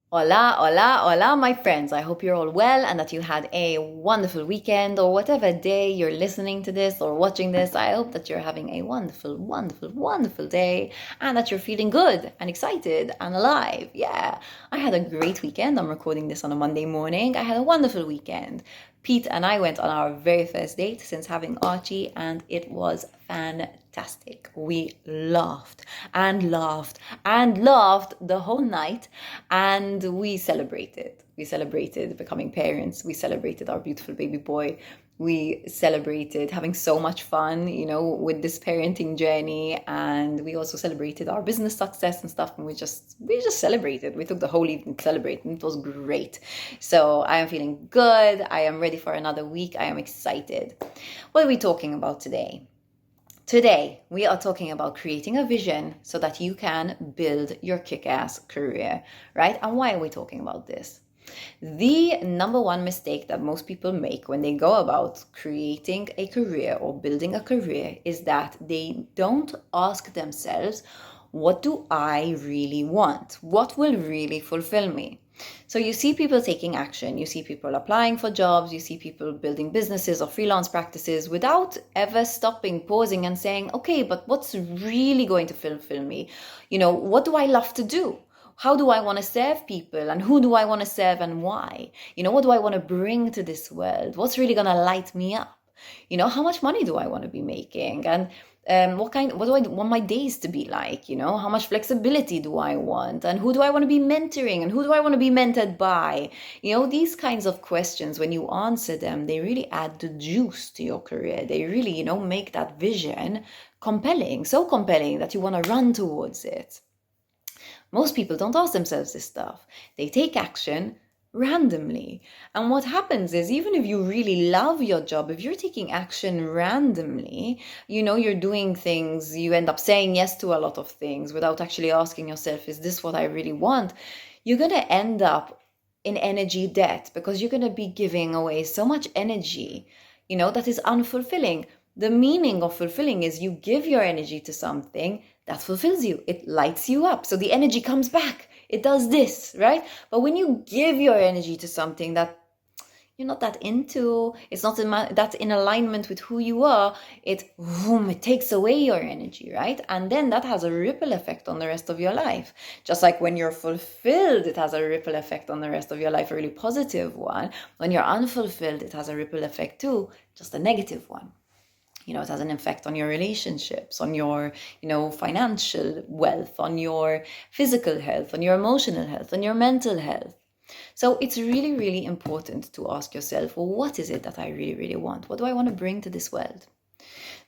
Hola, hola, hola, my friends. I hope you're all well and that you had a wonderful weekend or whatever day you're listening to this or watching this. I hope that you're having a wonderful, wonderful, wonderful day and that you're feeling good and excited and alive. Yeah, I had a great weekend. I'm recording this on a Monday morning. I had a wonderful weekend. Pete and I went on our very first date since having Archie, and it was fantastic. We laughed and laughed and laughed the whole night, and we celebrated. We celebrated becoming parents. We celebrated our beautiful baby boy. We celebrated having so much fun, with this parenting journey, and we also celebrated our business success and stuff. And we just celebrated. We took the whole evening to celebrate, and it was great. So I am feeling good. I am ready for another week. I am excited. What are we talking about today? Today, we are talking about creating a vision so that you can build your kick-ass career, right? And why are we talking about this? The number one mistake that most people make when they go about creating a career or building a career is that they don't ask themselves, what do I really want? What will really fulfill me? So you see people taking action, you see people applying for jobs, you see people building businesses or freelance practices without ever stopping, pausing and saying, okay, but what's really going to fulfill me? What do I love to do? How do I want to serve people, and who do I want to serve and why? What do I want to bring to this world? What's really going to light me up? How much money do I want to be making? And what do I want my days to be like? How much flexibility do I want? And who do I want to be mentoring? And who do I want to be mentored by? These kinds of questions, when you answer them, they really add the juice to your career. They really, make that vision compelling, so compelling that you want to run towards it. Most people don't ask themselves this stuff. They take action randomly. And what happens is, even if you really love your job, if you're taking action randomly, you're doing things, you end up saying yes to a lot of things without actually asking yourself, is this what I really want? You're going to end up in energy debt because you're going to be giving away so much energy, that is unfulfilling. The meaning of fulfilling is you give your energy to something that fulfills you. It lights you up. So the energy comes back. It does this, right? But when you give your energy to something that you're not that into, it's not that's in alignment with who you are, it takes away your energy, right? And then that has a ripple effect on the rest of your life. Just like when you're fulfilled, it has a ripple effect on the rest of your life, a really positive one. When you're unfulfilled, it has a ripple effect too, just a negative one. It has an effect on your relationships, on your, financial wealth, on your physical health, on your emotional health, on your mental health. So it's really, really important to ask yourself, well, what is it that I really, really want? What do I want to bring to this world?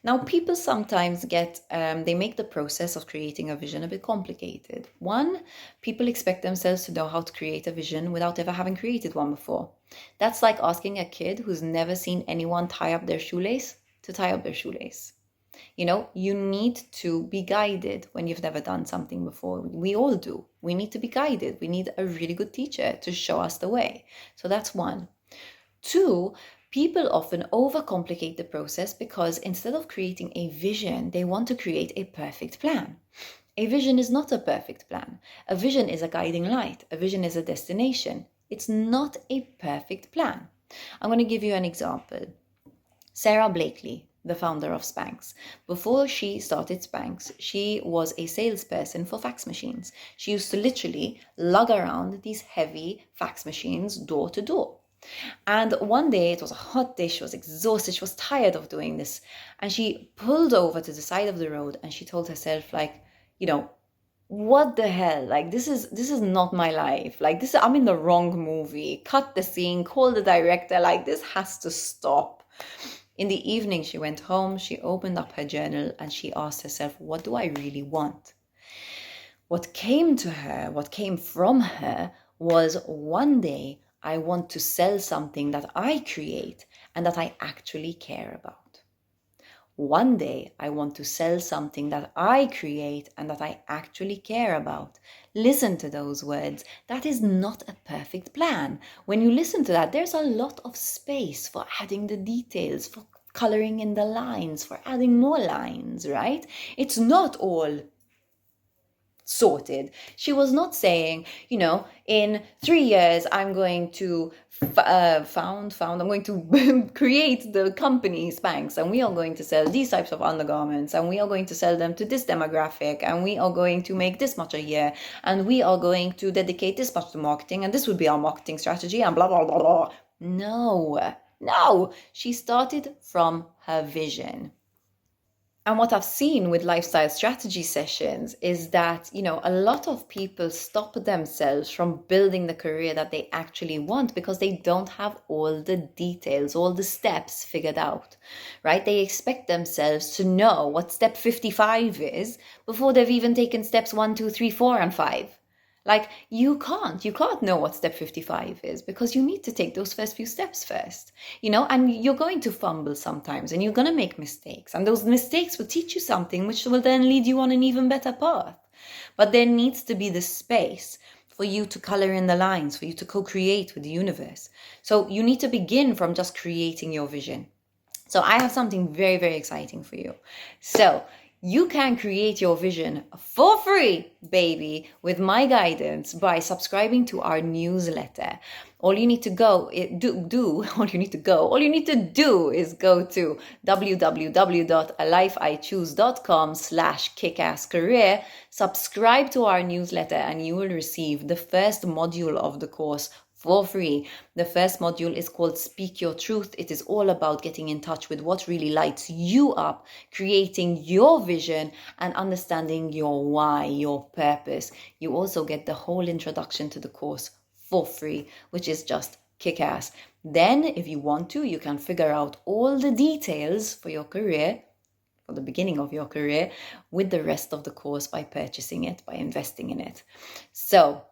Now, people sometimes they make the process of creating a vision a bit complicated. One, people expect themselves to know how to create a vision without ever having created one before. That's like asking a kid who's never seen anyone tie up their shoelace to tie up their shoelace. You need to be guided when you've never done something before. We all do. We need to be guided. We need a really good teacher to show us the way. So that's one. Two, people often overcomplicate the process because instead of creating a vision, they want to create a perfect plan. A vision is not a perfect plan. A vision is a guiding light. A vision is a destination. It's not a perfect plan. I'm going to give you an example. Sarah Blakely, the founder of Spanx. Before she started Spanx, she was a salesperson for fax machines. She used to literally lug around these heavy fax machines door to door. And one day, it was a hot day, she was exhausted, she was tired of doing this. And she pulled over to the side of the road and she told herself, what the hell? This is not my life. I'm in the wrong movie. Cut the scene, call the director. This has to stop. In the evening, she went home, she opened up her journal and she asked herself, what do I really want? What came from her was, one day, I want to sell something that I create and that I actually care about. One day, I want to sell something that I create and that I actually care about. Listen to those words. That is not a perfect plan. When you listen to that, there's a lot of space for adding the details, for coloring in the lines, for adding more lines, right? It's not all sorted. She was not saying, in 3 years, I'm going to I'm going to create the company Spanx, and we are going to sell these types of undergarments, and we are going to sell them to this demographic, and we are going to make this much a year, and we are going to dedicate this much to marketing, and this would be our marketing strategy, and blah, blah, blah, blah. No, she started from her vision. And what I've seen with lifestyle strategy sessions is that, a lot of people stop themselves from building the career that they actually want because they don't have all the details, all the steps figured out, right? They expect themselves to know what step 55 is before they've even taken steps 1, 2, 3, 4, and 5. Like, you can't know what step 55 is because you need to take those first few steps first, and you're going to fumble sometimes and you're going to make mistakes, and those mistakes will teach you something which will then lead you on an even better path. But there needs to be the space for you to color in the lines, for you to co-create with the universe. So you need to begin from just creating your vision. So I have something very, very exciting for you. So you can create your vision for free, baby, with my guidance by subscribing to our newsletter. All you need to do is go to www.alifeichoose.com/kickasscareer, subscribe to our newsletter, and you will receive the first module of the course for free. The first module is called Speak Your Truth. It is all about getting in touch with what really lights you up, creating your vision, and understanding your why, your purpose. You also get the whole introduction to the course for free, which is just kick-ass. Then, if you want to, you can figure out all the details for your career, for the beginning of your career, with the rest of the course by purchasing it, by investing in it. So,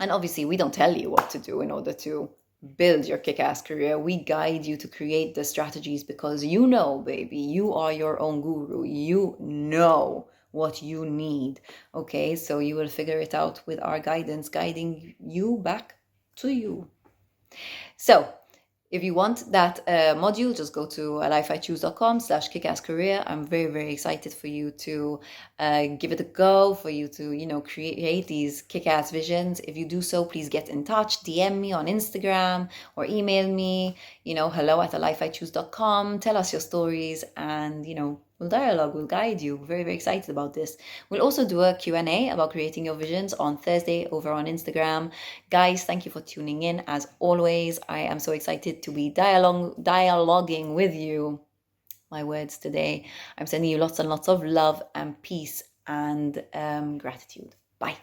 and obviously, we don't tell you what to do in order to build your kick-ass career. We guide you to create the strategies because baby, you are your own guru. You know what you need. Okay, so you will figure it out with our guidance, guiding you back to you. So, if you want that module, just go to alifeichoose.com/kickasscareer. I'm very, very excited for you to give it a go, for you to, create these kick-ass visions. If you do so, please get in touch, DM me on Instagram or email me, hello@alifeichoose.com. Tell us your stories and, we'll dialogue, we'll guide you. Very, very excited about this. We'll also do a Q&A about creating your visions on Thursday over on Instagram. Guys, thank you for tuning in. As always, I am so excited to be dialoguing with you. My words today. I'm sending you lots and lots of love and peace and gratitude. Bye.